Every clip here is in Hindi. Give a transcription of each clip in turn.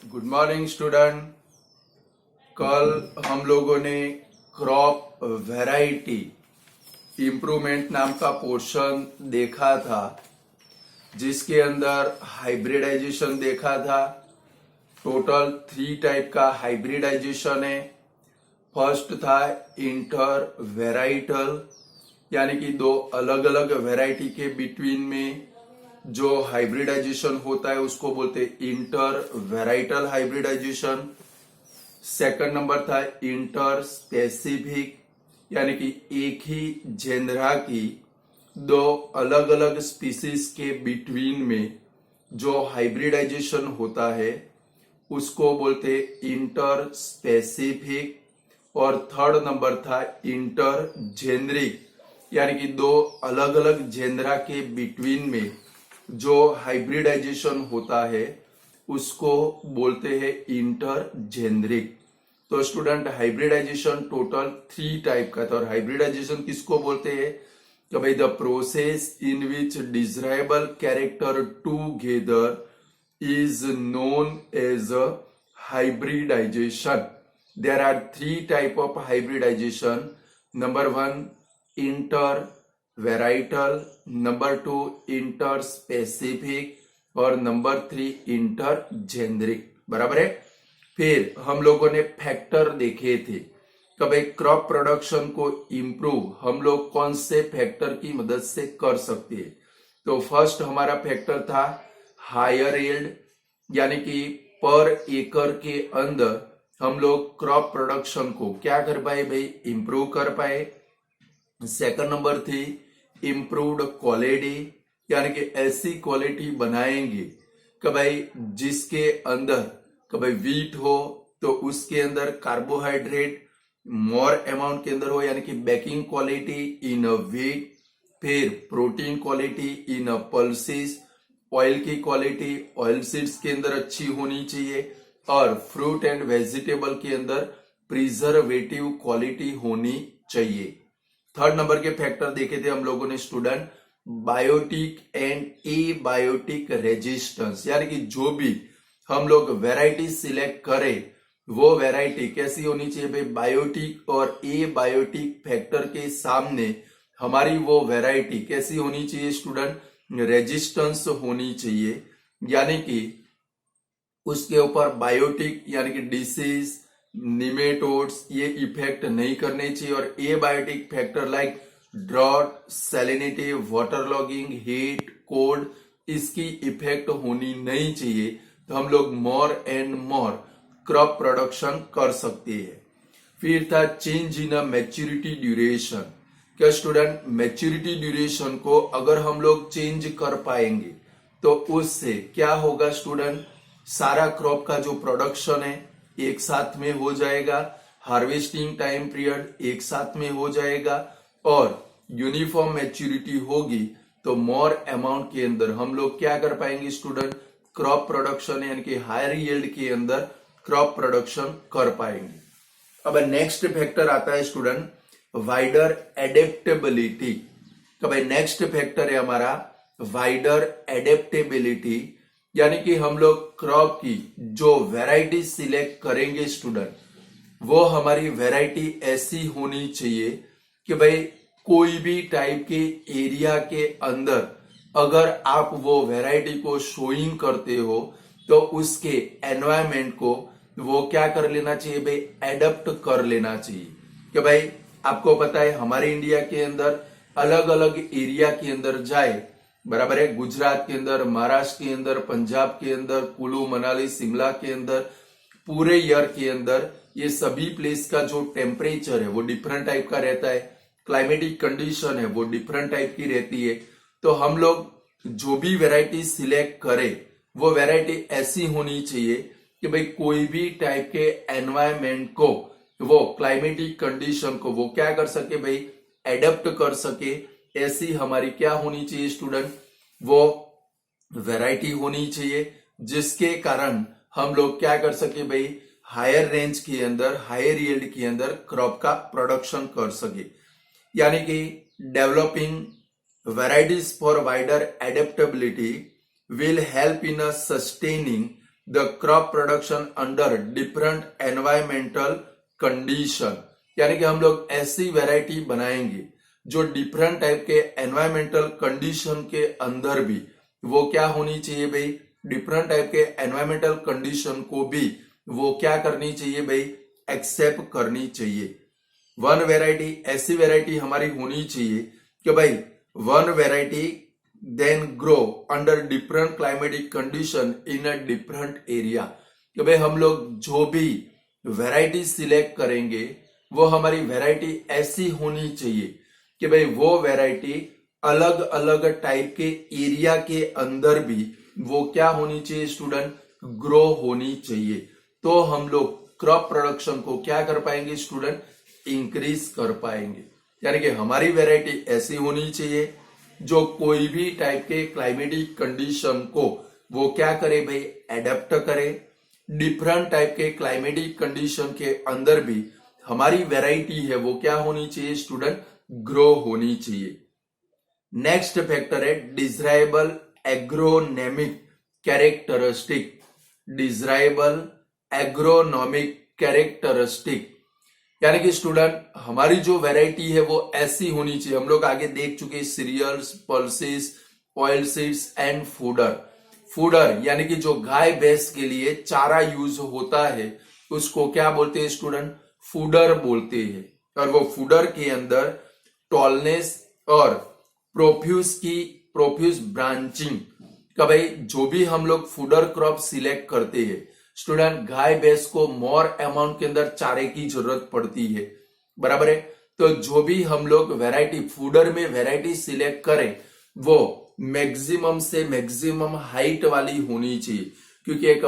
Good morning student. कल हम लोगों ने क्रॉप वैरायटी इम्प्रूवमेंट नाम का पोर्शन देखा था, जिसके अंदर हाइब्रिडाइजेशन देखा था। टोटल 3 टाइप का हाइब्रिडाइजेशन है। फर्स्ट था इंटर वेराइटल, यानी कि दो अलग अलग वेराइटी के बिटवीन में जो हाइब्रिडाइजेशन होता है उसको बोलते हैं inter varietal hybridization. Second number था इंटर स्पेसिफिक, यानी कि एक ही जेनरा की दो अलग अलग स्पीसीज के बिटवीन में जो हाइब्रिडाइजेशन होता है उसको बोलते इंटर स्पेसिफिक। और थर्ड नंबर था इंटर जेनरिक, यानी कि दो अलग अलग जेनरा के बिटवीन में जो हाइब्रिडाइजेशन होता है उसको बोलते हैं इंटर जेनरिक। तो स्टूडेंट, हाइब्रिडाइजेशन टोटल 3 टाइप का था। और हाइब्रिडाइजेशन किसको बोलते हैं? तो भाई the process in which desirable character together is known as a hybridization. There are 3 type of hybridization. Number 1, intervarietal. Number 2, interspecific. और नंबर 3, intergeneric. बराबर है। फिर हम लोगों ने फैक्टर देखे थे कि भाई क्रॉप प्रोडक्शन को इम्प्रूव हम लोग कौन से फैक्टर की मदद से कर सकते हैं। तो फर्स्ट हमारा फैक्टर था हायर यील्ड, यानी कि पर एकड़ के अंदर हम लोग क्रॉप प्रोडक्शन को क्या कर पाए भाई, इंप्रूव कर पाए। सेकंड नंबर थी इम्प्रूव्ड क्वालिटी, यानी कि ऐसी क्वालिटी बनाएंगे कि भाई जिसके अंदर कि भाई वीट हो तो उसके अंदर कार्बोहाइड्रेट मोर अमाउंट के अंदर हो, यानी कि baking quality in a wheat. फिर protein quality in a pulses, oil की क्वालिटी ऑयल सीड्स के अंदर अच्छी होनी चाहिए। और फ्रूट एंड वेजिटेबल के अंदर प्रिजर्वेटिव क्वालिटी होनी चाहिए। थर्ड नंबर के फैक्टर देखे थे हम लोगों ने student, biotic and abiotic resistance, यानी कि जो भी हम लोग वेराइटी सिलेक्ट करें वो वेराइटी कैसी होनी चाहिए भाई, बायोटिक और एबायोटिक फैक्टर के सामने हमारी वो वेराइटी कैसी होनी चाहिए स्टूडेंट, रेजिस्टेंस होनी चाहिए। यानी कि उसके ऊपर बायोटिक यानी कि डिसीज निमेटोड्स ये इफेक्ट नहीं करने चाहिए। और abiotic factor like drought, salinity, water logging, heat, cold, इसकी इफेक्ट होनी नहीं चाहिए। तो हम लोग more and more crop production कर सकते हैं। फिर था change in a maturity duration. क्या स्टूडेंट, मैच्योरिटी ड्यूरेशन को अगर हम लोग चेंज कर पाएंगे तो उससे क्या होगा स्टूडेंट, सारा क्रॉप का जो प्रोडक्शन है एक साथ में हो जाएगा, हार्वेस्टिंग टाइम पीरियड एक साथ में हो जाएगा और यूनिफॉर्म मैच्योरिटी होगी तो मोर अमाउंट के अंदर हम लोग क्या कर पाएंगे स्टूडेंट, क्रॉप प्रोडक्शन यानी कि हायर यील्ड के अंदर क्रॉप प्रोडक्शन कर पाएंगे। अब नेक्स्ट फैक्टर आता है स्टूडेंट वाइडर एडेप्टेबिलिटी। तो भाई नेक्स्ट फैक्टर है हमारा वाइडर एडेप्टेबिलिटी, यानी कि हम लोग क्रॉप की जो वैरायटी सिलेक्ट करेंगे स्टूडेंट वो हमारी वैरायटी ऐसी होनी चाहिए कि भाई कोई भी टाइप के एरिया के अंदर अगर आप वो वैरायटी को शोइंग करते हो तो उसके एनवायरमेंट को वो क्या कर लेना चाहिए भाई, एडप्ट कर लेना चाहिए। कि भाई आपको पता है हमारे इंडिया के अंदर अलग अलग एरिया के अंदर जाए, बराबर है, गुजरात के अंदर, महाराष्ट्र के अंदर, पंजाब के अंदर, कुल्लू मनाली शिमला के अंदर, पूरे ईयर के अंदर ये सभी प्लेस का जो टेम्परेचर है वो डिफरेंट टाइप का रहता है, क्लाइमेटिक कंडीशन है वो डिफरेंट टाइप की रहती है। तो हम लोग जो भी वेराइटी सिलेक्ट करें वो वेराइटी ऐसी होनी चाहिए कि भाई कोई भी टाइप के एनवायरमेंट को वो क्लाइमेटिक कंडीशन को वो क्या कर सके भाई, एडेप्ट कर सके। ऐसी हमारी क्या होनी चाहिए स्टूडेंट, वो वैरायटी होनी चाहिए जिसके कारण हम लोग क्या कर सके भाई, हायर रेंज के अंदर हायर यील्ड के अंदर क्रॉप का प्रोडक्शन कर सके। यानी कि developing varieties for wider adaptability will help in a sustaining the crop production under different environmental condition, यानी कि हम लोग ऐसी वैरायटी बनाएंगे जो डिफरेंट टाइप के एनवायरमेंटल कंडीशन के अंदर भी वो क्या होनी चाहिए भाई, डिफरेंट टाइप के एनवायरमेंटल कंडीशन को भी वो क्या करनी चाहिए भाई, एक्सेप्ट करनी चाहिए। वन वैरायटी ऐसी वैरायटी हमारी होनी चाहिए कि भाई one variety then grow under different climatic condition in a different area, कि भाई हम लोग जो भी वैरायटी सिलेक्ट करेंगे वो हमारी वैरायटी ऐसी होनी चाहिए कि भाई वो वैरायटी अलग अलग टाइप के एरिया के अंदर भी वो क्या होनी चाहिए स्टूडेंट, ग्रो होनी चाहिए। तो हम लोग क्रॉप प्रोडक्शन को क्या कर पाएंगे स्टूडेंट, इंक्रीज कर पाएंगे। यानी कि हमारी वैरायटी ऐसी होनी चाहिए जो कोई भी टाइप के क्लाइमेटिक कंडीशन को वो क्या करे भाई, एडेप्ट करे। डिफरेंट टाइप के क्लाइमेटिक कंडीशन के अंदर भी हमारी वैरायटी है वो क्या होनी चाहिए स्टूडेंट, ग्रो होनी चाहिए। नेक्स्ट फैक्टर है desirable agronomic characteristic, desirable agronomic characteristic, यानी कि स्टूडेंट हमारी जो वैरायटी है वो ऐसी होनी चाहिए। हम लोग आगे देख चुके cereals, pulses, oil seeds and fodder. Fodder यानी कि जो गाय भैंस के लिए चारा यूज होता है उसको क्या बोलते हैं स्टूडेंट, फूडर बोलते हैं। और वो फूडर के अंदर टॉलनेस और प्रोफ्यूज ब्रांचिंग का भाई जो भी हम लोग फूडर क्रॉप सिलेक्ट करते हैं स्टूडेंट, गाय भैंस को मोर अमाउंट के अंदर चारे की जरूरत पड़ती है, बराबर है। तो जो भी हम लोग वैरायटी फूडर में वैरायटी सिलेक्ट करें वो मैक्सिमम से मैक्सिमम हाइट वाली होनी चाहिए, क्योंकि एक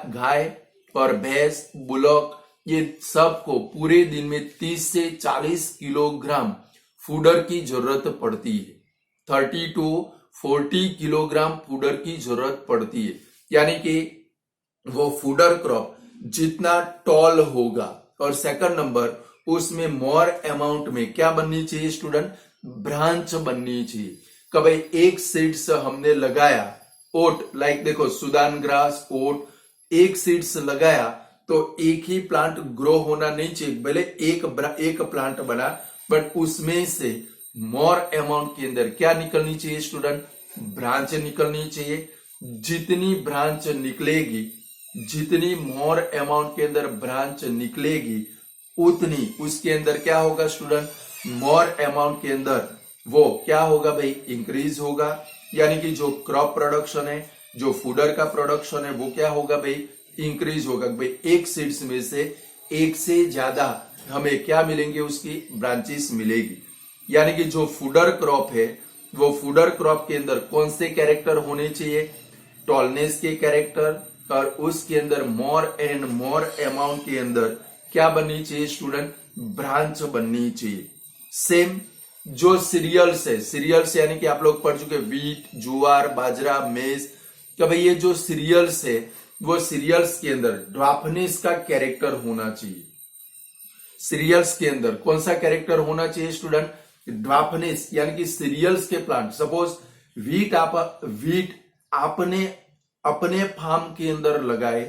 गाय और भैंस, बुलॉक, ये सब को पूरे दिन में 30 से 40 किलोग्राम फूडर की जरूरत पड़ती है। 30 to 40 किलोग्राम फूडर की जरूरत पड़ती है। यानी कि वो फूडर क्रॉप जितना टॉल होगा, और सेकंड नंबर उसमें मोर अमाउंट में क्या बननी चाहिए स्टूडेंट, ब्रांच बननी चाहिए। कभी एक सीड्स हमने लगाया ओट, लाइक देखो सुदान ग्रास, ओट, एक सीड्स लगाया तो एक ही प्लांट ग्रो होना नहीं चाहिए, भले एक प्लांट बना, बट उसमें से मोर अमाउंट के अंदर क्या निकलनी चाहिए स्टूडेंट, ब्रांच निकलनी चाहिए। जितनी ब्रांच निकलेगी, जितनी मोर अमाउंट के अंदर ब्रांच निकलेगी उतनी उसके अंदर क्या होगा स्टूडेंट, मोर अमाउंट के अंदर वो क्या होगा भाई, इंक्रीज होगा। यानी कि जो क्रॉप प्रोडक्शन है, जो फूडर का प्रोडक्शन है वो क्या होगा भाई, इंक्रीज होगा। भाई एक सीड्स में से एक से ज्यादा हमें क्या मिलेंगे, उसकी ब्रांचेस मिलेगी। यानी कि जो फूडर क्रॉप है वो फूडर क्रॉप के अंदर कौन से कैरेक्टर होने चाहिए, टॉलनेस के कैरेक्टर, और उसके अंदर मोर एंड मोर अमाउंट के अंदर क्या बननी चाहिए स्टूडेंट, ब्रांच बननी चाहिए। सेम जो सीरियल्स है, सीरियल्स यानी कि आप लोग पढ़ चुके वीट, जुआर, बाजरा, मेज, कि भाई ये जो सीरियल्स है वो सीरियल्स के अंदर ड्राफनेस का कैरेक्टर होना चाहिए। सीरियल्स के अंदर कौन सा कैरेक्टर होना चाहिए स्टूडेंट, ड्राफनेस। यानी कि सीरियल्स के प्लांट, सपोज वीट आपने अपने फार्म के अंदर लगाए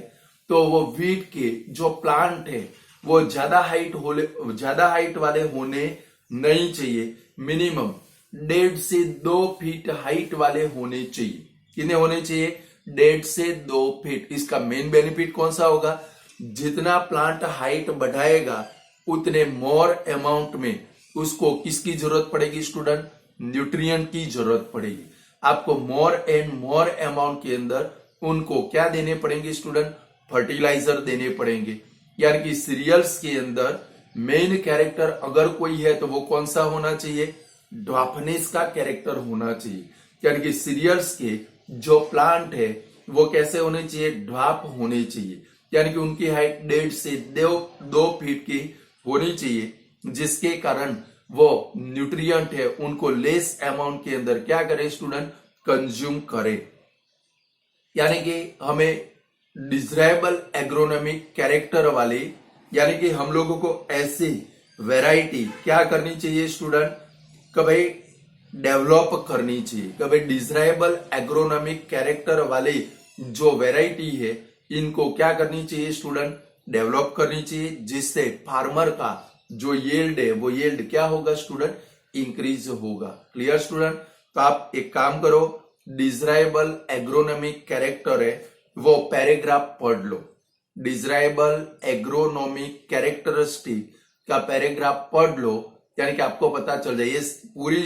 तो वो वीट के जो प्लांट है वो ज्यादा हाइट वाले होने नहीं चाहिए, मिनिमम 1.5 से 2 फीट हाइट वाले होने चाहिए। कितने होने चाहिए, 1.5 से 2 फीट। इसका मेन बेनिफिट कौन सा होगा, जितना प्लांट हाइट बढ़ाएगा उतने मोर अमाउंट में उसको किसकी जरूरत पड़ेगी स्टूडेंट, न्यूट्रिएंट की जरूरत पड़ेगी। आपको मोर एंड मोर अमाउंट के अंदर उनको क्या देने पड़ेंगे स्टूडेंट, फर्टिलाइजर देने पड़ेंगे। यानी कि सीरियल्स के अंदर मेन कैरेक्टर अगर कोई है तो वो कौन सा होना चाहिए, ड्वार्फनेस का कैरेक्टर होना चाहिए। यानी कि सीरियल्स के जो प्लांट है वो कैसे होने चाहिए, ड्वार्फ होने चाहिए। यानी कि उनकी हाइट 1.5 से 2 फीट की होनी चाहिए, जिसके कारण वो न्यूट्रिएंट है उनको लेस अमाउंट के अंदर क्या करे स्टूडेंट, कंज्यूम करे। यानी कि हमें डिजायरेबल एग्रोनॉमिक कैरेक्टर वाले, यानी कि हम लोगों को ऐसी वैरायटी क्या करनी चाहिए स्टूडेंट, कभी डेवलप करनी चाहिए। कभी डिजायरेबल एग्रोनॉमिक कैरेक्टर वाले जो वैरायटी है इनको क्या करनी चाहिए स्टूडेंट, डेवलप करनी चाहिए, जिससे फार्मर का जो यील्ड है वो यील्ड क्या होगा स्टूडेंट, इंक्रीज होगा। Clear student. तो आप एक काम करो, डिजराइबल एग्रोनॉमिक कैरेक्टर है वो पैराग्राफ पढ़ लो। डिजराइबल एग्रोनॉमिक कैरेक्टरिस्टिक का पैराग्राफ पढ़ लो, यानी कि आपको पता चल जाए। ये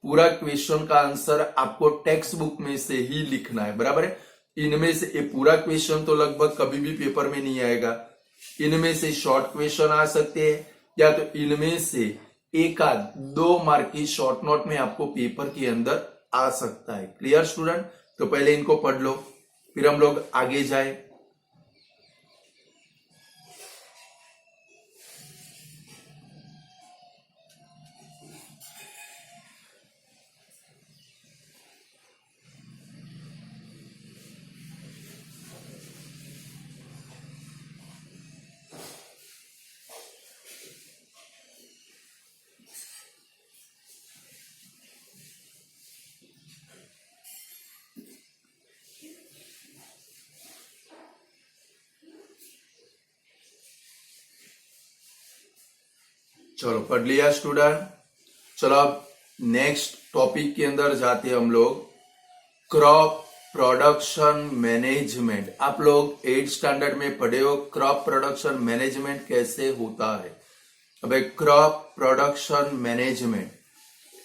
पूरा क्वेश्चन का आंसर आपको टेक्स्ट बुक में से ही लिखना है, बराबर है। इनमें से ये पूरा क्वेश्चन तो लगभग कभी भी पेपर में नहीं आएगा। इनमें से शॉर्ट क्वेश्चन आ सकते हैं, या तो इनमें से एक आध 2 मार्क की शॉर्ट नोट में आपको पेपर के अंदर आ सकता है। Clear student. तो पहले इनको पढ़ लो, फिर हम लोग आगे जाए। चलो पढ़ लिया स्टूडेंट। चलो अब नेक्स्ट टॉपिक के अंदर जाते हैं हम लोग, क्रॉप प्रोडक्शन मैनेजमेंट। आप लोग 8th स्टैंडर्ड में पढ़े हो क्रॉप प्रोडक्शन मैनेजमेंट कैसे होता है। अब क्रॉप प्रोडक्शन मैनेजमेंट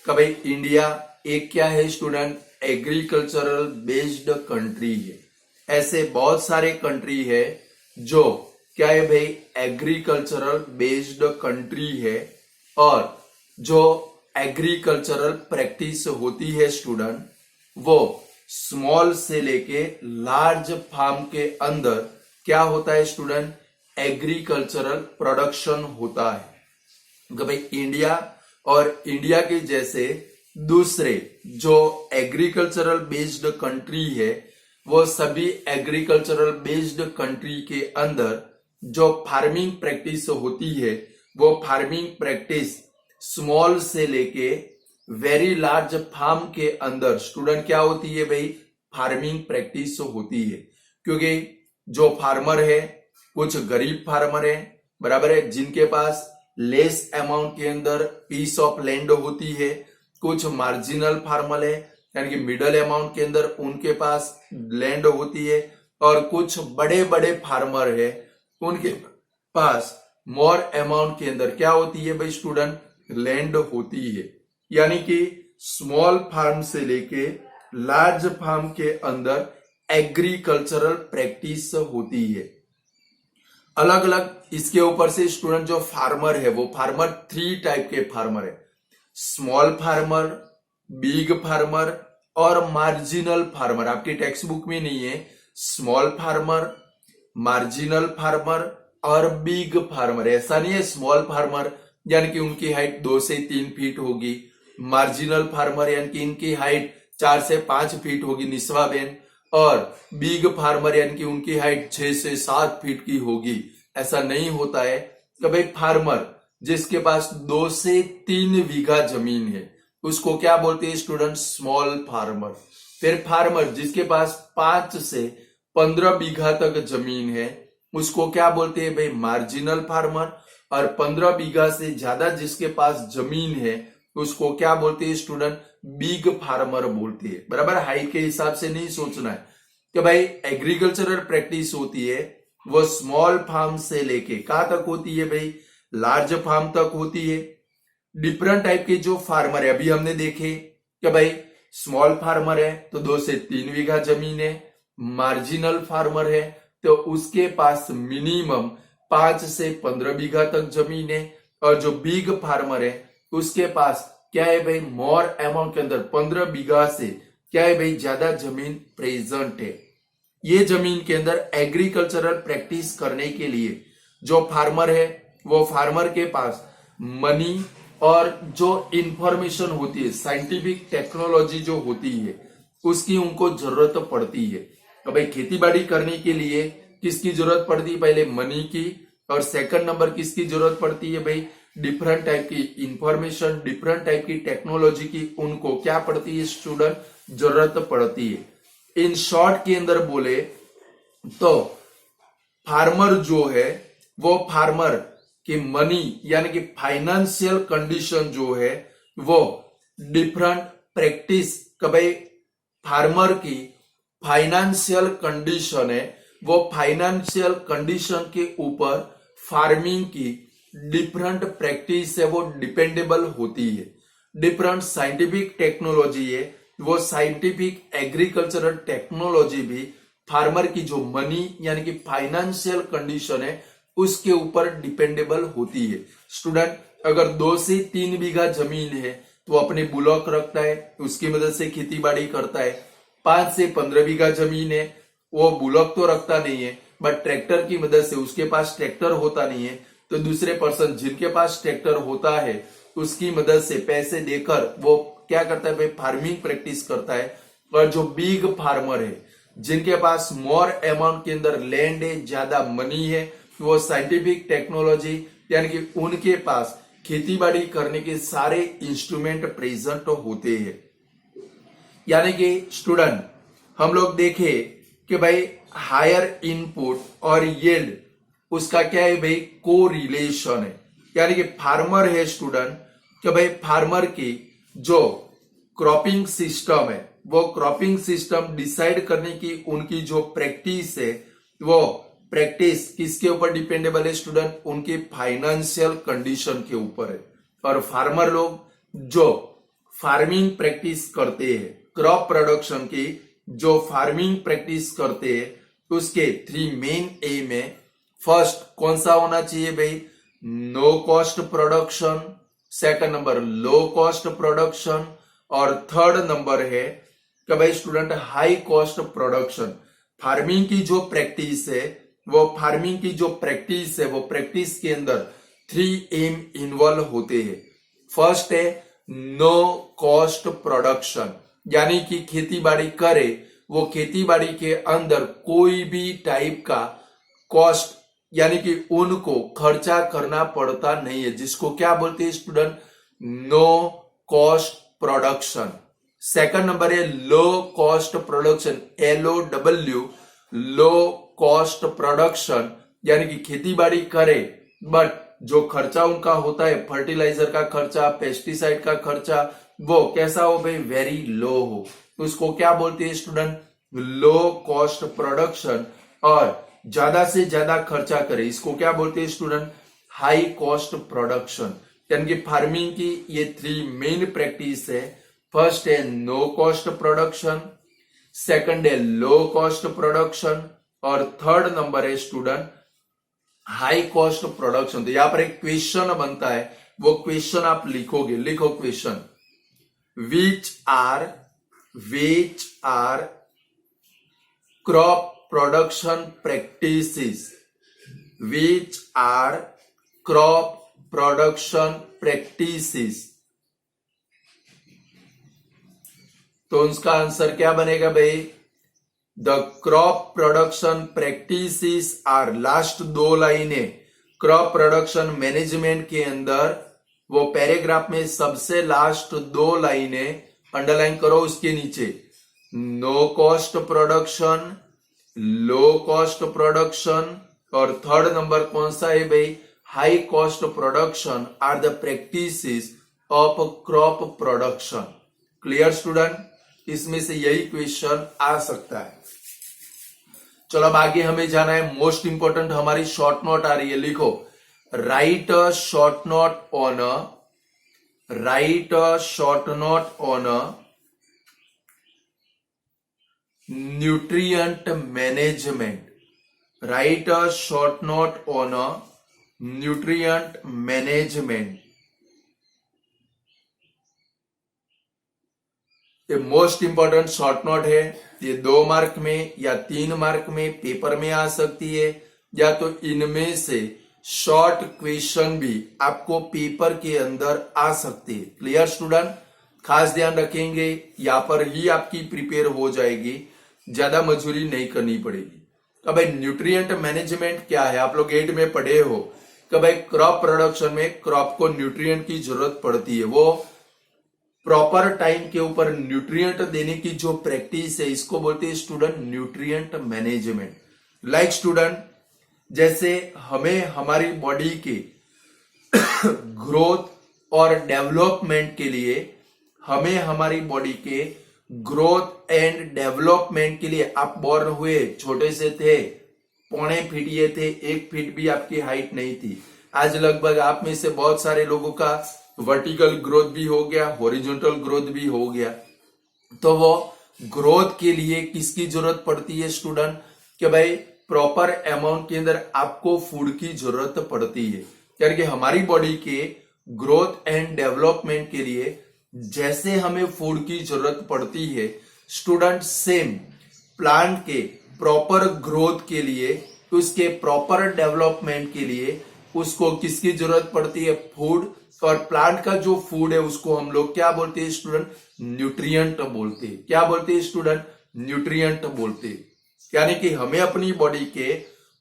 का भाई इंडिया एक क्या है स्टूडेंट, एग्रीकल्चरल बेस्ड कंट्री है। ऐसे बहुत सारे कंट्री है जो क्या है भाई, एग्रीकल्चरल बेस्ड कंट्री है, और जो एग्रीकल्चरल प्रैक्टिस होती है स्टूडेंट, वो स्मॉल से लेके लार्ज फार्म के अंदर क्या होता है स्टूडेंट, एग्रीकल्चरल प्रोडक्शन होता है। तो भाई इंडिया और इंडिया के जैसे दूसरे जो एग्रीकल्चरल बेस्ड कंट्री है, वो सभी एग्रीकल्चरल बेस्ड कंट्री के अंदर जो फार्मिंग प्रैक्टिस होती है, वो फार्मिंग प्रैक्टिस स्मॉल से लेके वेरी लार्ज फार्म के अंदर स्टूडेंट क्या होती है भाई, फार्मिंग प्रैक्टिस होती है। क्योंकि जो फार्मर है, कुछ गरीब फार्मर है, बराबर है, जिनके पास लेस अमाउंट के अंदर पीस ऑफ लैंड होती है। कुछ मार्जिनल फार्मर है, यानी कि मिडल अमाउंट के अंदर उनके पास लैंड होती है, और कुछ बड़े बड़े फार्मर है, उनके पास मोर अमाउंट के अंदर क्या होती है भाई स्टूडेंट, लैंड होती है। यानी कि स्मॉल फार्म से लेके लार्ज फार्म के अंदर एग्रीकल्चरल प्रैक्टिस होती है। अलग अलग इसके ऊपर से स्टूडेंट जो फार्मर है, वो फार्मर 3 टाइप के फार्मर है, स्मॉल फार्मर, बिग फार्मर और मार्जिनल फार्मर। आपकी टेक्स्ट बुक में नहीं है, स्मॉल फार्मर, मार्जिनल फार्मर और बिग फार्मर। ऐसा नहीं है स्मॉल फार्मर यानी कि उनकी हाइट 2 से 3 फीट होगी, मार्जिनल फार्मर यानी कि इनकी हाइट 4 से 5 फीट होगी निस्वा बेन, और बिग फार्मर यानी कि उनकी हाइट 6 से 7 फीट की होगी। ऐसा नहीं होता है। तो भाई फार्मर जिसके पास 2 से 3 बीघा जमीन है, उसको क्या बोलते हैं स्टूडेंट, स्मॉल फार्मर। फिर फार्मर जिसके पास 5 से 15 बीघा तक जमीन है, उसको क्या बोलते हैं भाई, मार्जिनल फार्मर। और 15 बीघा से ज्यादा जिसके पास जमीन है, उसको क्या बोलते हैं स्टूडेंट, बिग फार्मर बोलते हैं। बराबर, हाइट के हिसाब से नहीं सोचना है कि भाई एग्रीकल्चरल प्रैक्टिस होती है वो स्मॉल फार्म से लेके कहां तक होती है भाई, लार्ज फार्म तक होती है। डिफरेंट टाइप के जो फार्मर है अभी हमने देखे कि भाई स्मॉल फार्मर है तो 2 से 3 बीघा जमीन है, मार्जिनल फार्मर है तो उसके पास मिनिमम 5 से 15 बीघा तक जमीन है, और जो बिग फार्मर है उसके पास क्या है भाई, मोर अमाउंट के अंदर 15 बीघा से क्या है भाई, ज्यादा जमीन प्रेजेंट है। ये जमीन के अंदर एग्रीकल्चरल प्रैक्टिस करने के लिए जो फार्मर है, वो फार्मर के पास मनी और जो इंफॉर्मेशन होती है, साइंटिफिक टेक्नोलॉजी जो होती है, उसकी उनको जरूरत पड़ती है। तो भाई खेती बाड़ी करने के लिए किसकी जरूरत पड़ती है, पहले मनी की, और सेकंड नंबर किसकी जरूरत पड़ती है भाई, डिफरेंट टाइप की इंफॉर्मेशन, डिफरेंट टाइप की टेक्नोलॉजी की उनको क्या पड़ती है स्टूडेंट, जरूरत पड़ती है। इन शॉर्ट के अंदर बोले तो फार्मर जो है वो फार्मर की मनी यानी कि फाइनेंशियल कंडीशन जो है वो डिफरेंट प्रैक्टिस भाई फार्मर की फाइनेंशियल कंडीशन है, वो फाइनेंशियल कंडीशन के ऊपर फार्मिंग की डिफरेंट प्रैक्टिस है वो डिपेंडेबल होती है। डिफरेंट साइंटिफिक टेक्नोलॉजी है, वो साइंटिफिक एग्रीकल्चरल टेक्नोलॉजी भी फार्मर की जो मनी यानी कि फाइनेंशियल कंडीशन है उसके ऊपर डिपेंडेबल होती है। स्टूडेंट अगर 2 से 3 बीघा जमीन है तो अपने बुलॉक रखता है, उसकी मदद से खेती बाड़ी करता है। 5 से 15 बीघा जमीन है, वो बुलॉक तो रखता नहीं है बट ट्रैक्टर की मदद से, उसके पास ट्रैक्टर होता नहीं है तो दूसरे पर्सन जिनके पास ट्रैक्टर होता है उसकी मदद से पैसे देकर वो क्या करता है भाई फार्मिंग प्रैक्टिस करता है। और जो बिग फार्मर है जिनके पास मोर अमाउंट के अंदर लैंड है, ज्यादा मनी है, वो साइंटिफिक टेक्नोलॉजी यानी कि उनके पास खेती बाड़ी करने के सारे इंस्ट्रूमेंट प्रेजेंट होते हैं। यानी कि स्टूडेंट हम लोग देखे कि भाई हायर इनपुट और यील्ड उसका क्या है भाई को रिलेशन है। यानी कि फार्मर है स्टूडेंट कि भाई फार्मर की जो क्रॉपिंग सिस्टम है वो क्रॉपिंग सिस्टम डिसाइड करने की उनकी जो प्रैक्टिस है वो प्रैक्टिस किसके ऊपर डिपेंडेबल है स्टूडेंट, उनके फाइनेंशियल कंडीशन के ऊपर है। और फार्मर लोग जो फार्मिंग प्रैक्टिस करते हैं, क्रॉप प्रोडक्शन की जो फार्मिंग प्रैक्टिस करते हैं उसके 3 मेन एम है। फर्स्ट कौन सा होना चाहिए भाई, no cost production, second number low cost production और थर्ड नंबर है कि भाई student high cost production. Farming की जो प्रैक्टिस है वो फार्मिंग की जो प्रैक्टिस है वो प्रैक्टिस के अंदर 3 एम इन्वॉल्व होते हैं। फर्स्ट है नो कॉस्ट प्रोडक्शन, यानी कि खेती बाड़ी करे वो खेती बाड़ी के अंदर कोई भी टाइप का कॉस्ट यानी कि उनको खर्चा करना पड़ता नहीं है, जिसको क्या बोलते हैं student, no cost production. Second number है low cost production, LOW, low cost production, यानी कि खेती बाड़ी करे बट जो खर्चा उनका होता है फर्टिलाइजर का खर्चा, पेस्टिसाइड का खर्चा, वो कैसा हो भाई, वेरी लो हो, तो उसको क्या बोलते हैं स्टूडेंट, लो कॉस्ट प्रोडक्शन। और ज्यादा से ज्यादा खर्चा करे इसको क्या बोलते हैं स्टूडेंट, हाई कॉस्ट प्रोडक्शन। यानी कि फार्मिंग की ये 3 मेन प्रैक्टिस है। फर्स्ट है नो कॉस्ट प्रोडक्शन, सेकंड है लो कॉस्ट प्रोडक्शन और थर्ड नंबर है स्टूडेंट हाई कॉस्ट प्रोडक्शन। तो यहां पर एक क्वेश्चन बनता है, वो क्वेश्चन आप लिखोगे, लिखो question, which are crop production practices, which are crop production practices। तो उसका आंसर क्या बनेगा भाई, the crop production practices are, last 2 लाइनें क्रॉप प्रोडक्शन मैनेजमेंट के अंदर, वो पैराग्राफ में सबसे लास्ट 2 लाइनें अंडरलाइन करो, उसके नीचे no cost production, low cost production और थर्ड नंबर कौन सा है भाई, high cost production are the practices of crop production. Clear student, इसमें से यही क्वेश्चन आ सकता है। चलो अब आगे हमें जाना है, मोस्ट इंपोर्टेंट हमारी शॉर्ट नोट आ रही है, लिखो, right a short note on nutrient management, write a short note on nutrient management। ये मोस्ट इंपॉर्टेंट शॉर्ट नोट है, ये 2 मार्क में या 3 मार्क में पेपर में आ सकती है, या तो इनमें से शॉर्ट क्वेश्चन भी आपको पेपर के अंदर आ सकते हैं। क्लियर स्टूडेंट, खास ध्यान रखेंगे, यहां पर ही आपकी प्रिपेयर हो जाएगी, ज्यादा मजदूरी नहीं करनी पड़ेगी। तो भाई न्यूट्रिएंट मैनेजमेंट क्या है, आप लोग 8 में पढ़े हो कि भाई क्रॉप प्रोडक्शन में क्रॉप को न्यूट्रिएंट की जरूरत पड़ती है, वो प्रॉपर टाइम के ऊपर न्यूट्रिएंट देने की जो प्रैक्टिस है इसको बोलते हैं student nutrient management. Like student जैसे हमें हमारी बॉडी के ग्रोथ और डेवलपमेंट के लिए, हमें हमारी बॉडी के ग्रोथ एंड डेवलपमेंट के लिए, आप बॉर्न हुए छोटे से थे, 0.25 फीट ये थे, 1 फीट भी आपकी हाइट नहीं थी। आज लगभग आप में से बहुत सारे लोगों का वर्टिकल ग्रोथ भी हो गया, हॉरिजॉन्टल ग्रोथ भी हो गया। तो वो ग्रोथ के लिए किसकी जरूरत पड़ती है स्टूडेंट? कि भाई प्रॉपर अमाउंट के अंदर आपको फूड की जरूरत पड़ती है, क्योंकि हमारी बॉडी के ग्रोथ एंड डेवलपमेंट के लिए जैसे हमें फूड की जरूरत पड़ती है स्टूडेंट, सेम प्लांट के प्रॉपर ग्रोथ के लिए, उसके प्रॉपर डेवलपमेंट के लिए उसको किसकी जरूरत पड़ती है? फूड। और प्लांट का जो फूड है उसको हम लोग क्या बोलते हैं स्टूडेंट? न्यूट्रिएंट बोलते हैं। क्या बोलते हैं स्टूडेंट? न्यूट्रिएंट बोलते हैं। यानी कि हमें अपनी बॉडी के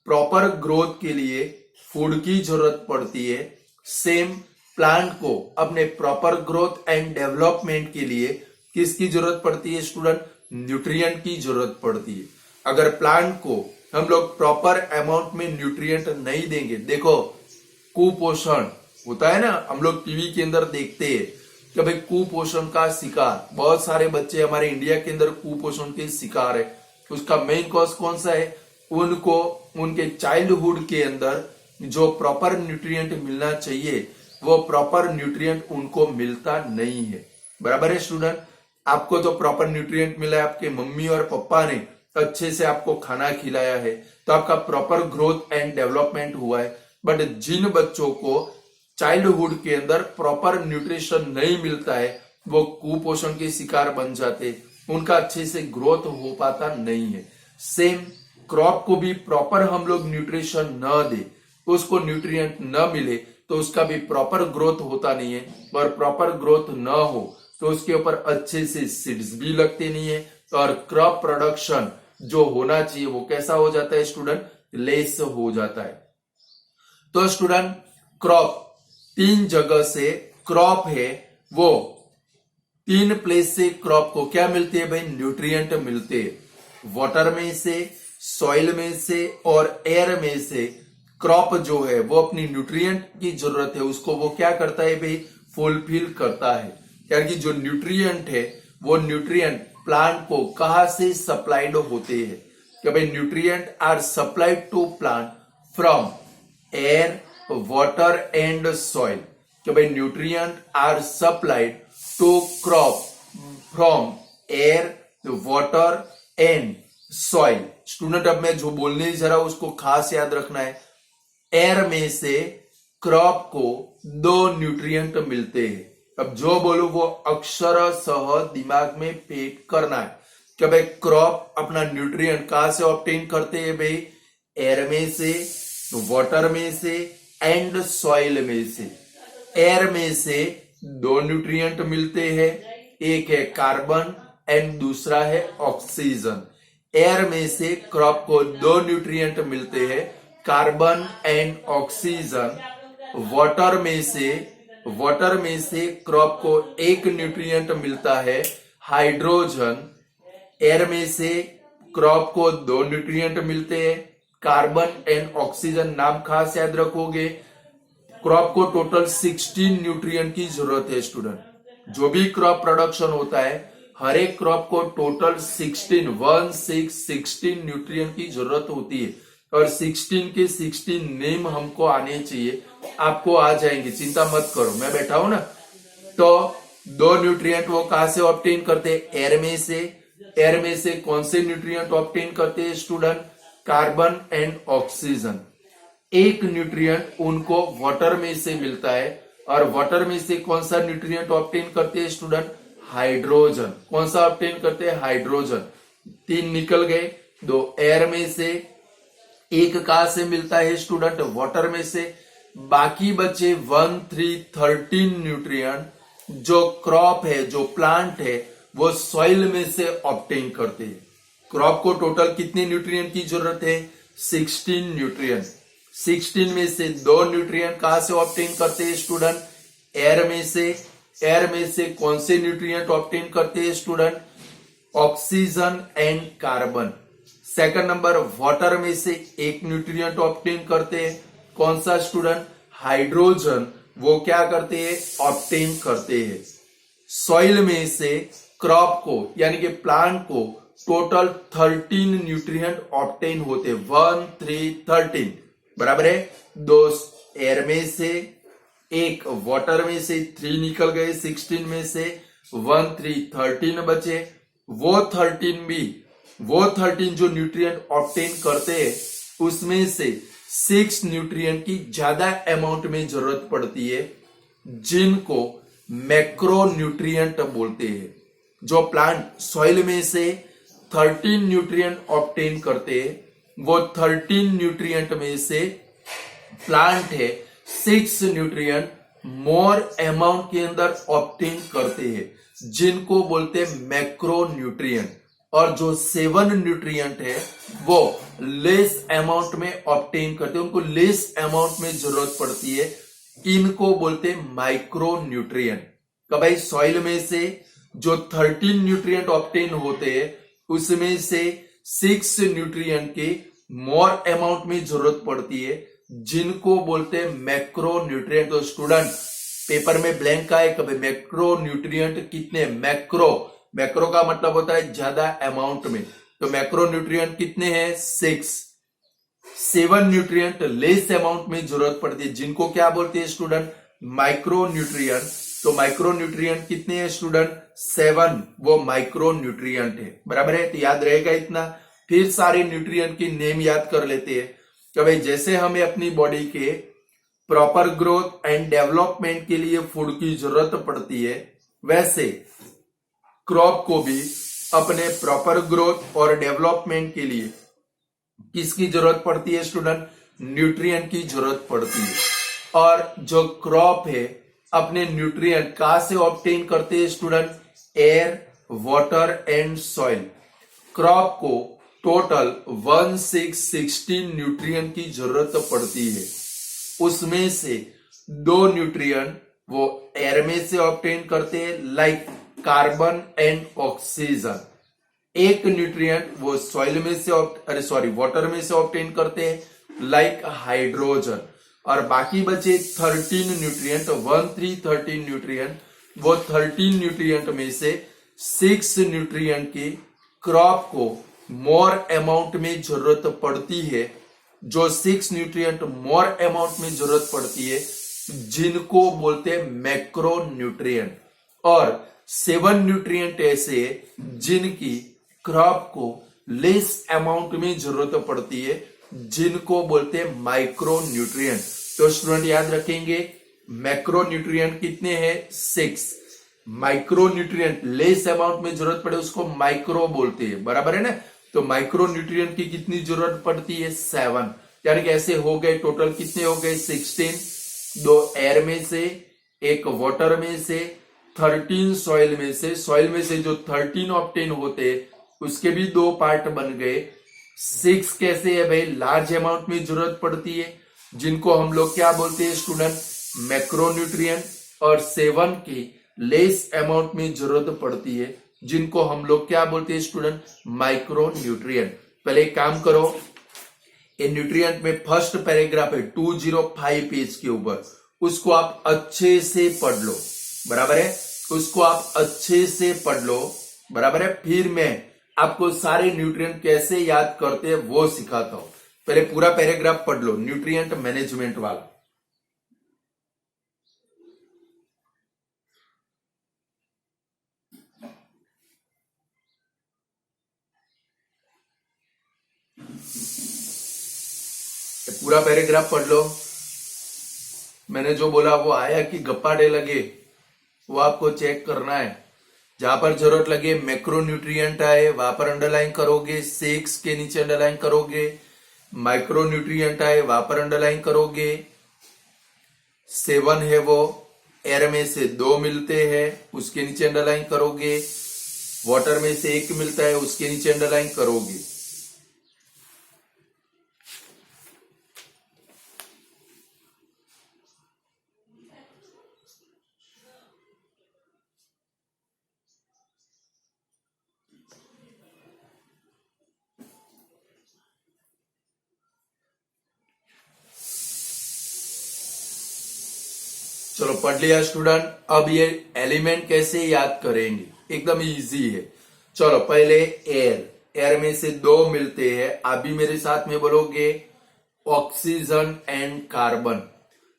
प्रॉपर ग्रोथ के लिए फूड की जरूरत पड़ती है, सेम प्लांट को अपने प्रॉपर ग्रोथ एंड डेवलपमेंट के लिए किसकी जरूरत पड़ती है स्टूडेंट? न्यूट्रिएंट की जरूरत पड़ती है। अगर प्लांट को हम लोग प्रॉपर अमाउंट में न्यूट्रिएंट नहीं देंगे, देखो कुपोषण होता है ना, हम लोग टीवी के अंदर देखते हैं कि भाई कुपोषण का शिकार बहुत सारे बच्चे हमारे इंडिया के अंदर कुपोषण के शिकार है। उसका मेन कॉज कौन सा है? उनको उनके चाइल्डहुड के अंदर जो प्रॉपर न्यूट्रिएंट मिलना चाहिए वो प्रॉपर न्यूट्रिएंट उनको मिलता नहीं है। बराबर है स्टूडेंट? आपको तो प्रॉपर न्यूट्रिएंट मिला है, आपके मम्मी और पापा ने अच्छे से आपको खाना खिलाया है, तो आपका प्रॉपर ग्रोथ एंड डेवलपमेंट हुआ है। बट जिन बच्चों को चाइल्डहुड के अंदर प्रॉपर न्यूट्रिशन नहीं मिलता है वो कुपोषण के शिकार बन जाते, उनका अच्छे से ग्रोथ हो पाता नहीं है। सेम क्रॉप को भी प्रॉपर हम लोग न्यूट्रिशन न दे, उसको न्यूट्रिएंट न मिले तो उसका भी प्रॉपर ग्रोथ होता नहीं है, और प्रॉपर ग्रोथ न हो तो उसके ऊपर अच्छे से सीड्स भी लगते नहीं है, और क्रॉप प्रोडक्शन जो होना चाहिए वो कैसा हो जाता है स्टूडेंट? लेस हो जाता है। तो स्टूडेंट क्रॉप 3 जगह से क्रॉप है, वो 3 प्लेस से क्रॉप को क्या मिलते हैं भाई? न्यूट्रिएंट मिलते हैं। वाटर में से, सॉइल में से और एयर में से क्रॉप जो है वो अपनी न्यूट्रिएंट की जरूरत है उसको वो क्या करता है भाई? फुलफिल करता है। क्योंकि जो न्यूट्रिएंट है वो न्यूट्रिएंट प्लांट को कहां से सप्लाइड होते हैं? कि भाई nutrient are supplied to plant from air, water and soil. कि भाई nutrient are supplied to crop from air, water and soil. Student अब मैं जो बोलने जा रहा हूं उसको खास याद रखना है। एयर में से क्रॉप को 2 न्यूट्रिएंट मिलते हैं। अब जो बोलूं वो अक्षरशः दिमाग में पेट करना है कि भाई क्रॉप अपना न्यूट्रिएंट कहां से ऑब्टेन करते हैं भाई? एयर में से, वाटर में से एंड सॉइल में से। एयर में से 2 न्यूट्रिएंट मिलते हैं, एक है कार्बन एंड दूसरा है ऑक्सीजन। एयर में से क्रॉप को 2 न्यूट्रिएंट मिलते हैं, कार्बन एंड ऑक्सीजन। वाटर में से क्रॉप को 1 न्यूट्रिएंट मिलता है, हाइड्रोजन। एयर में से क्रॉप को 2 न्यूट्रिएंट मिलते हैं, कार्बन एंड ऑक्सीजन। नाम खास याद रखोगे। क्रॉप को टोटल 16 न्यूट्रिएंट की जरूरत है स्टूडेंट। जो भी क्रॉप प्रोडक्शन होता है हर एक क्रॉप को टोटल 16 न्यूट्रिएंट की जरूरत होती है, और 16 के 16 नेम हमको आने चाहिए। आपको आ जाएंगे, चिंता मत करो, मैं बैठा हूं ना। तो 2 न्यूट्रिएंट वो कहां से ऑब्टेन करते हैं? एयर में से। एयर में से कौन से न्यूट्रिएंट ऑब्टेन करते हैं student? Carbon and oxygen. 1 nutrient उनको वाटर में से मिलता है, और वाटर में से कौन सा न्यूट्रिएंट ऑब्टेन करते हैं स्टूडेंट? हाइड्रोजन। कौन सा ऑब्टेन करते हैं? हाइड्रोजन। 3 निकल गए। 2 एयर में से, 1 कहां से मिलता है स्टूडेंट? वाटर में से। बाकी बचे 1, 3, 13 न्यूट्रिएंट जो क्रॉप है, जो प्लांट है, वो सॉइल में से ऑब्टेन करते हैं। क्रॉप को टोटल कितने न्यूट्रिएंट की जरूरत है? 16 न्यूट्रिएंट। 16 में से 2 न्यूट्रिएंट कहां से ऑब्टेन करते हैं स्टूडेंट? एयर में से। एयर में से कौन से न्यूट्रिएंट ऑब्टेन करते हैं student? Oxygen and carbon. Second number, water में से एक न्यूट्रिएंट ऑब्टेन करते हैं, कौन सा स्टूडेंट? हाइड्रोजन, वो क्या करते हैं? ऑब्टेन करते हैं। सॉइल में से क्रॉप को यानी कि प्लांट को टोटल 13 न्यूट्रिएंट ऑब्टेन होते, 1 3 13, बराबर है। दो एयर में से, एक वाटर में से, 3 निकल गए 16 में से, 1 3 13 बचे। वो 13 जो न्यूट्रिएंट ऑब्टेन करते हैं उसमें से 6 न्यूट्रिएंट की ज्यादा अमाउंट में जरूरत पड़ती है, जिनको मैक्रो न्यूट्रिएंट बोलते हैं। जो प्लांट सॉइल में से 13 न्यूट्रिएंट ऑब्टेन करते हैं, वो 13 न्यूट्रिएंट में से प्लांट है 6 न्यूट्रिएंट मोर अमाउंट के अंदर ऑब्टेन करते हैं, जिनको बोलते हैं मैक्रो न्यूट्रिएंट। और जो 7 न्यूट्रिएंट है वो लेस अमाउंट में ऑब्टेन करते हैं, उनको लेस अमाउंट में जरूरत पड़ती है, इनको बोलते हैं माइक्रो न्यूट्रिएंट। कब भाई सॉइल में से जो 13 न्यूट्रिएंट ऑब्टेन होते हैं उसमें से 6 न्यूट्रिएंट के मोर अमाउंट में जरूरत पड़ती है, जिनको बोलते हैं मैक्रो न्यूट्रिएंट। तो स्टूडेंट पेपर में ब्लैंक आए, कभी मैक्रो न्यूट्रिएंट कितने? मैक्रो का मतलब होता है ज्यादा अमाउंट में, तो मैक्रो न्यूट्रिएंट कितने हैं? 6। 7 न्यूट्रिएंट लेस अमाउंट में जरूरत पड़ती है, जिनको क्या बोलते हैं स्टूडेंट? Micro nutrient. तो माइक्रो न्यूट्रिएंट कितने हैं स्टूडेंट? 7, वो माइक्रो न्यूट्रिएंट है, बराबर है। तो याद रहेगा इतना। फिर सारे न्यूट्रिएंट की नेम याद कर लेते हैं कि भाई जैसे हमें अपनी बॉडी के प्रॉपर ग्रोथ एंड डेवलपमेंट के लिए फूड की जरूरत पड़ती है, वैसे क्रॉप को भी अपने प्रॉपर ग्रोथ और डेवलपमेंट के लिए किसकी जरूरत पड़ती है स्टूडेंट? न्यूट्रिएंट की जरूरत पड़ती है। और जो क्रॉप है अपने न्यूट्रिएंट कहां से ऑब्टेन करते हैं student? Air, water and soil. Crop को टोटल 16 न्यूट्रिएंट की जरूरत पड़ती है, उसमें से 2 न्यूट्रिएंट वो एयर में से ऑब्टेन करते हैं, लाइक कार्बन एंड ऑक्सीजन। एक न्यूट्रिएंट वो सॉइल में से वाटर में से ऑब्टेन करते हैं, लाइक हाइड्रोजन। और बाकी बचे 13 न्यूट्रिएंट, 1 3 13 न्यूट्रिएंट, वो 13 न्यूट्रिएंट में से 6 न्यूट्रिएंट की क्रॉप को मोर अमाउंट में जरूरत पड़ती है। जो 6 न्यूट्रिएंट मोर अमाउंट में जरूरत पड़ती है, जिनको बोलते हैं मैक्रो न्यूट्रिएंट। और 7 न्यूट्रिएंट ऐसे जिनकी क्रॉप को लेस अमाउंट में जरूरत पड़ती है, जिनको बोलते हैं माइक्रो न्यूट्रिएंट। तो स्टूडेंट याद रखेंगे, मैक्रो न्यूट्रिएंट कितने हैं? 6। माइक्रो न्यूट्रिएंट लेस अमाउंट में जरूरत पड़े उसको माइक्रो बोलते हैं, बराबर है ना। तो माइक्रो न्यूट्रिएंट की कितनी जरूरत पड़ती है? 7। यानी कि ऐसे हो गए, टोटल कितने हो गए? 16। 2 एयर में से, एक वाटर में से, 13 सॉइल में से। सॉइल में से जो 13 ऑब्टेन होते उसके भी 2 पार्ट बन गए। 6 कैसे है भाई? लार्ज अमाउंट में जरूरत पड़ती है, जिनको हम लोग क्या बोलते हैं स्टूडेंट? Macro nutrient. और 7 की लेस अमाउंट में जरूरत पड़ती है, जिनको हम लोग क्या बोलते हैं स्टूडेंट? Micro nutrient. पहले एक काम करो, ये न्यूट्रिएंट में फर्स्ट पैराग्राफ है 205 पेज के ऊपर, उसको आप अच्छे से पढ़ लो, बराबर है। उसको आप अच्छे से पढ़ लो, बराबर है। फिर मैं आपको सारे न्यूट्रिएंट कैसे याद करते हैं वो सिखाता हूं। पहले पूरा पैराग्राफ पढ़ लो, न्यूट्रिएंट मैनेजमेंट वाला। पूरा पैराग्राफ पढ़ लो। मैंने जो बोला वो आया कि गप्पाडे लगे, वो आपको चेक करना है। जहां पर जरूरत लगे मैक्रो न्यूट्रिएंट आए वहां पर अंडरलाइन करोगे, 6 के नीचे अंडरलाइन करोगे। माइक्रो न्यूट्रिएंट आए वहां पर अंडरलाइन करोगे। 7 है वो एयर में से 2 मिलते हैं, उसके नीचे अंडरलाइन करोगे। वाटर में से 1 मिलता है, उसके नीचे अंडरलाइन करोगे। चलो पढ़ लिया स्टूडेंट। अब ये एलिमेंट कैसे याद करेंगे, एकदम इजी है। चलो पहले एयर, एयर में से दो मिलते हैं, आप भी मेरे साथ में बोलोगे oxygen and carbon.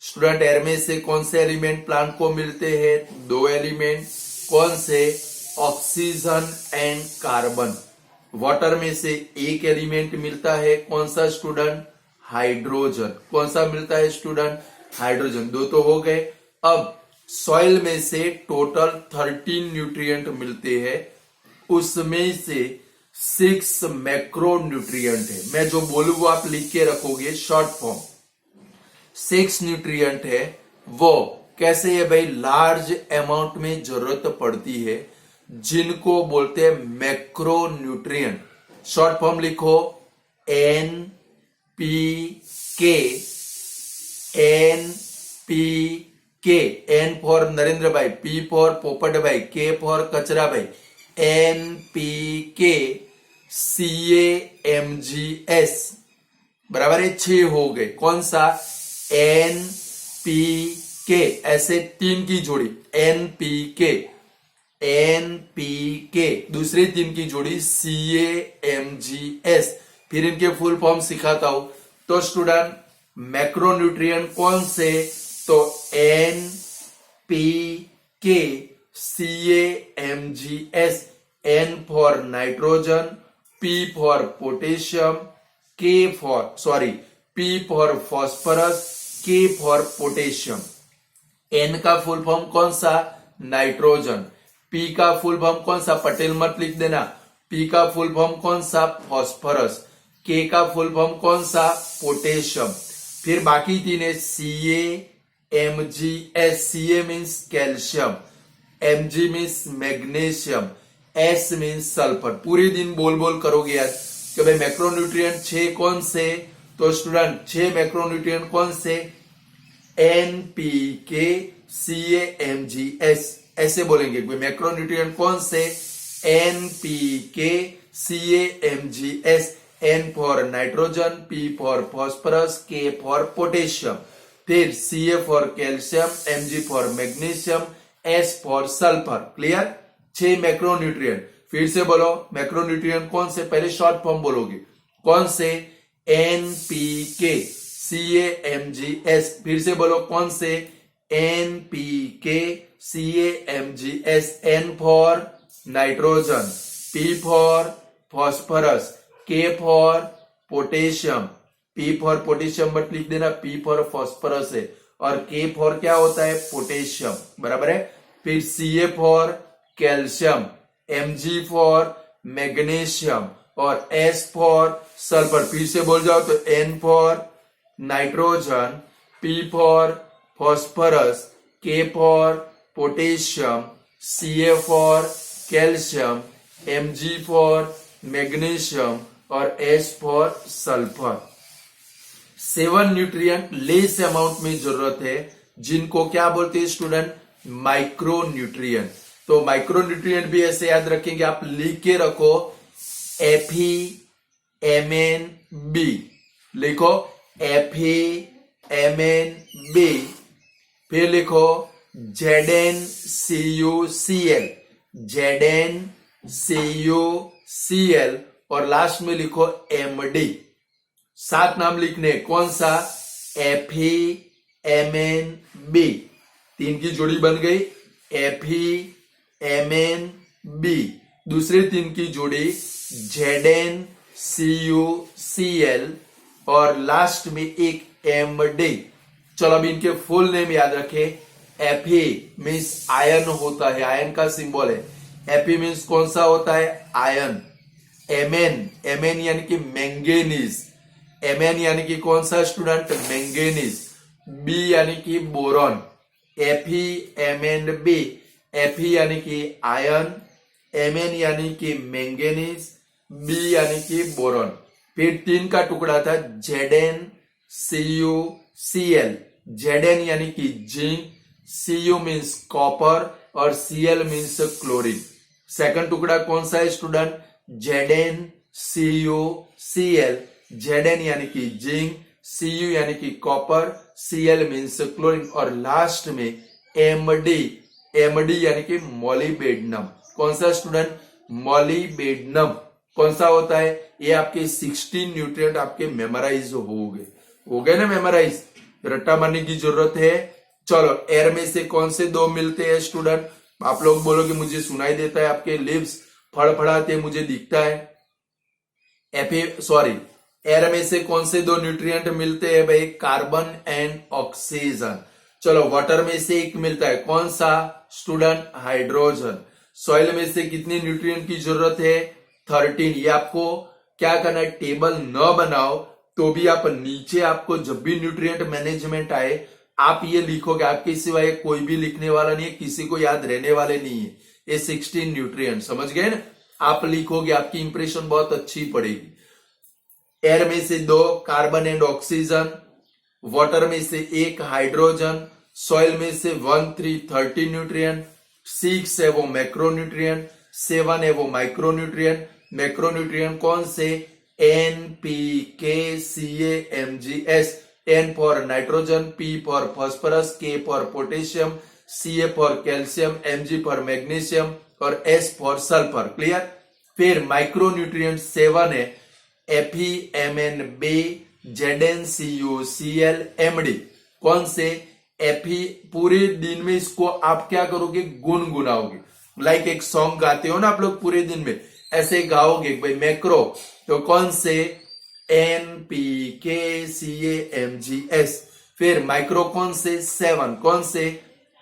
Student air में से कौन से एलिमेंट प्लांट को मिलते हैं, दो एलिमेंट, कौन से, ऑक्सीजन एंड कार्बन। वाटर में से एक एलिमेंट मिलता है, कौन सा स्टूडेंट, हाइड्रोजन। कौन सा मिलता है स्टूडेंट, हाइड्रोजन। दो तो हो गए। अब सॉइल में से टोटल 13 न्यूट्रिएंट मिलते हैं, उसमें से 6 मैक्रो न्यूट्रिएंट है। मैं जो बोलूं वो आप लिख के रखोगे शॉर्ट फॉर्म। 6 न्यूट्रिएंट है, वो कैसे है भाई, लार्ज अमाउंट में जरूरत पड़ती है, जिनको बोलते हैं मैक्रो न्यूट्रिएंट। शॉर्ट फॉर्म लिखो NPK, NPK, N for Narendra भाई, P फॉर पोपट भाई, K फॉर कचरा भाई, NPK, CAMGS, बराबर है, 6 हो गए। कौन सा, NPK, ऐसे 3 की जोड़ी NPK, दूसरी 3 की जोड़ी CAMGS। फिर इनके फुल फॉर्म सिखाता हूं। तो स्टूडेंट मैक्रोन्यूट्रिएंट कौन से, तो NPK, CAMGS, N for nitrogen, P for potassium, P for phosphorus, K for potassium. N का फुल फॉर्म कौन सा, नाइट्रोजन। P का फुल फॉर्म कौन सा, पटेल मत लिख देना, P का फुल फॉर्म कौन सा, फॉस्फोरस। K का फुल फॉर्म कौन सा, पोटेशियम। फिर बाकी 3 है CAMGS, CA means calcium, MG means magnesium, S means sulphur. पूरे दिन बोल बोल करोगे यार कि भाई मैक्रोन्यूट्रिएंट 6 कौन से, तो स्टूडेंट 6 मैक्रोन्यूट्रिएंट कौन से, NPK, CAMGS, ऐसे बोलेंगे। मैक्रोन्यूट्रिएंट कौन से, NPK, CAMGS, N for nitrogen, P for phosphorus, K for potassium, फिर CA for calcium, MG for magnesium, S for sulphur. Clear, 6 macronutrient. फिर से बोलो मैक्रोन्यूट्रिएंट कौन से, पहले शॉर्ट फॉर्म बोलोगे, कौन से, NPK, CAMGS। फिर से बोलो कौन से, NPK, CAMGS, N for nitrogen, P for phosphorus, K for potassium, P for potassium मत लिख देना, P फॉर फॉस्फोरस है, और K फॉर क्या होता है, पोटेशियम, बराबर है। फिर CA for calcium, MG for magnesium, और S फॉर सल्फर। फिर से बोल जाओ तो N for nitrogen, P for phosphorus, K for potassium, CA for calcium, MG for magnesium, और S for sulphur. 7 nutrient less amount में जरूरत है, जिनको क्या बोलते हैं स्टूडेंट, माइक्रो न्यूट्रिएंट। तो माइक्रो न्यूट्रिएंट भी ऐसे याद रखेंगे, आप लिख के रखो FeMnB, लिखो FeMnB, फिर लिखो ZnCuCl, और लास्ट में लिखो MD। 7 नाम लिखने, कौन सा, FeMnB, 3 की जोड़ी बन गई FeMnB, दूसरे 3 की जोड़ी ZnCuCl, और लास्ट में एक MD। चलो अब इनके फुल नेम याद रखे। Fe मीन्स आयन होता है, आयन का सिंबल है। Fe मीन्स कौन सा होता है, आयन। Mn यानी कि मैंगनीज, Mn यानी कि कौन सा स्टूडेंट, मैंगनीज। B यानी कि बोरॉन, FeMnB, Fe यानी कि आयन, Mn यानी कि मैंगनीज, B यानी कि बोरॉन। फिर 3 का टुकड़ा था ZnCuCl, Zn यानी कि जिंक, Cu मीन्स कॉपर, और Cl मीन्स क्लोरीन। सेकंड टुकड़ा कौन सा है स्टूडेंट, ZnCuCl, Zn यानी कि जिंक, Cu यानी कि कॉपर, Cl मीन्स क्लोरीन, और लास्ट में एमडी, एमडी यानी कि मॉलिबेडनम। कौन सा स्टूडेंट? मॉलिबेडनम। कौन सा होता है? ये आपके 16 न्यूट्रिएंट आपके मेमोराइज हो गए ना मेमोराइज, रट्टा मारने की जरूरत है। चलो एयर में से कौन से दो मिलते हैं स्टूडेंट? आप लोग बोलोगे मुझे सुनाई देता है, आपके लिप्स फड़फड़ाते मुझे दिखता है। एयर में से कौन से दो न्यूट्रिएंट मिलते हैं भाई? Carbon and oxygen. चलो वाटर में से एक मिलता है, कौन सा स्टूडेंट? हाइड्रोजन। सॉइल में से कितनी न्यूट्रिएंट की जरूरत है? 13। ये आपको क्या करना है? टेबल न बनाओ तो भी आप नीचे आपको जब भी न्यूट्रिएंट मैनेजमेंट आए आप ये लिखोगे, आपके सिवाय कोई भी लिखने वाला नहीं है, किसी को याद रहने वाले नहीं है। ये 16 न्यूट्रिएंट समझ गए ना? आप लिखोगे, आपकी इंप्रेशन बहुत अच्छी पड़ेगी। एयर में से 2 कार्बन एंड ऑक्सीजन, वाटर में से 1 हाइड्रोजन, सॉइल में से 1, 3, 13 न्यूट्रिएंट, 6 है वो मैक्रोन्यूट्रिएंट, 7 है वो माइक्रोन्यूट्रिएंट। मैक्रोन्यूट्रिएंट कौन से? NPK, CA, MgS। N for nitrogen, P for phosphorus, K for potassium, CA for calcium, Mg for magnesium और S फॉर सल्फर। क्लियर? फिर माइक्रोन्यूट्रिएंट 7 है Fe, MnB, ZnCu, Cl, Md। कौन से? Fe। पूरे दिन में इसको आप क्या करोगे? गुनगुनाओगे। लाइक एक सॉन्ग गाते हो ना आप लोग पूरे दिन में, ऐसे गाओगे भाई मैक्रो। तो कौन से? NPK, CA, MgS। फिर माइक्रो कौन से? 7। कौन से?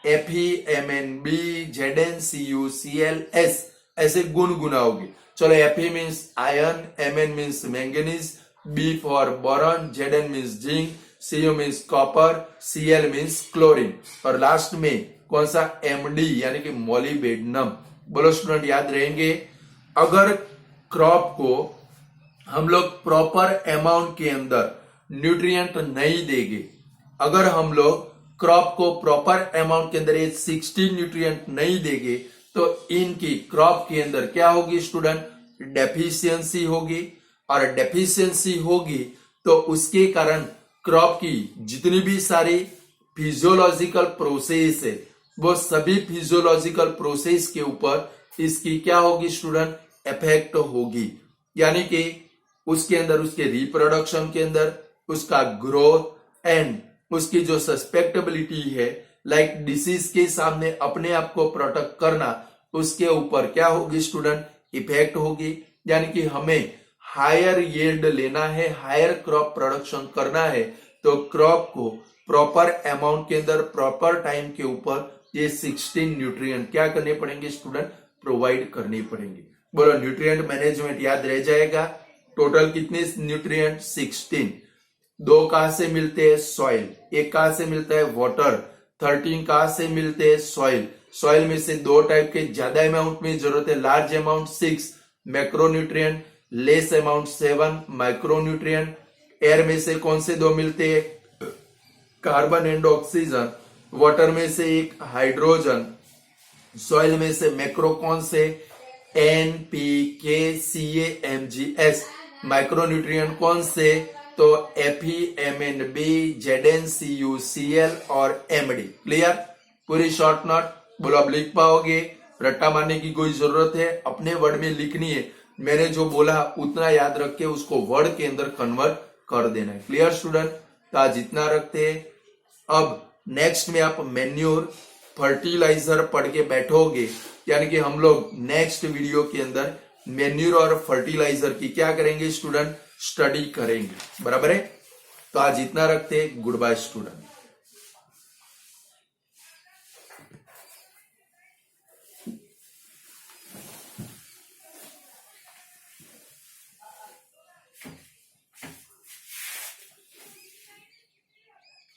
Fe, MnB, ZnCu, Cl, S। ऐसे गुनगुनाओगे। चलो Fe means iron, Mn means manganese, B for boron, Zn means zinc, Cu means copper, Cl means chlorine और लास्ट में कौन सा? Md यानी कि मॉलिबेडनम। बोलो स्टूडेंट, याद रहेंगे? अगर क्रॉप को हम लोग प्रॉपर अमाउंट के अंदर न्यूट्रिएंट नहीं देंगे, अगर हम लोग क्रॉप को प्रॉपर अमाउंट के अंदर ये 16 न्यूट्रिएंट नहीं देंगे तो इनकी क्रॉप के अंदर क्या होगी स्टूडेंट? डेफिशिएंसी होगी। और डेफिशिएंसी होगी तो उसके कारण क्रॉप की जितनी भी सारी फिजियोलॉजिकल प्रोसेस है वो सभी फिजियोलॉजिकल प्रोसेस के ऊपर इसकी क्या होगी स्टूडेंट? इफेक्ट होगी। यानी कि उसके अंदर, उसके रिप्रोडक्शन के अंदर, उसका ग्रोथ एंड उसकी जो सस्पेक्टेबिलिटी है लाइक डिसीज के सामने अपने आप को प्रोटेक्ट करना, उसके ऊपर क्या होगी स्टूडेंट? इफेक्ट होगी। यानी कि हमें हायर यील्ड लेना है, हायर क्रॉप प्रोडक्शन करना है तो क्रॉप को प्रॉपर अमाउंट के अंदर, प्रॉपर टाइम के ऊपर ये 16 न्यूट्रिएंट क्या करने पड़ेंगे स्टूडेंट? प्रोवाइड करनी पड़ेंगे। बोलो न्यूट्रिएंट मैनेजमेंट याद रह जाएगा। टोटल कितने न्यूट्रिएंट? 16। 2 कहां से मिलते हैं? सॉइल। 1 कहां से मिलता है? वाटर। 13 कहां से मिलते हैं? सॉइल। सॉइल में से 2 टाइप के ज्यादा अमाउंट में जरूरत है, large amount 6 macronutrient, less amount 7 micronutrient. Air में से कौन से 2 मिलते हैं? Carbon and oxygen. वाटर में से 1 हाइड्रोजन। सॉइल में से मैक्रो कौन से? NPK, CA, MgS। माइक्रोन्यूट्रिएंट कौन से? तो Fe, MnB, ZnCu, Cl और Md। क्लियर? पूरी शॉर्ट नोट बोलो, अब लिख पाओगे? रट्टा मारने की कोई जरूरत है? अपने वर्ड में लिखनी है। मैंने जो बोला उतना याद रख के उसको वर्ड के अंदर कन्वर्ट कर देना है। Clear student? तो आज इतना रखते हैं। अब नेक्स्ट में आप मैन्योर, फर्टिलाइजर पढ़ के बैठोगे, यानी कि हम लोग नेक्स्ट वीडियो के अंदर मैन्योर और फर्टिलाइजर की क्या करेंगे स्टूडेंट? स्टडी करेंगे। बराबर है? तो आज इतना रखते हैं। Good bye student.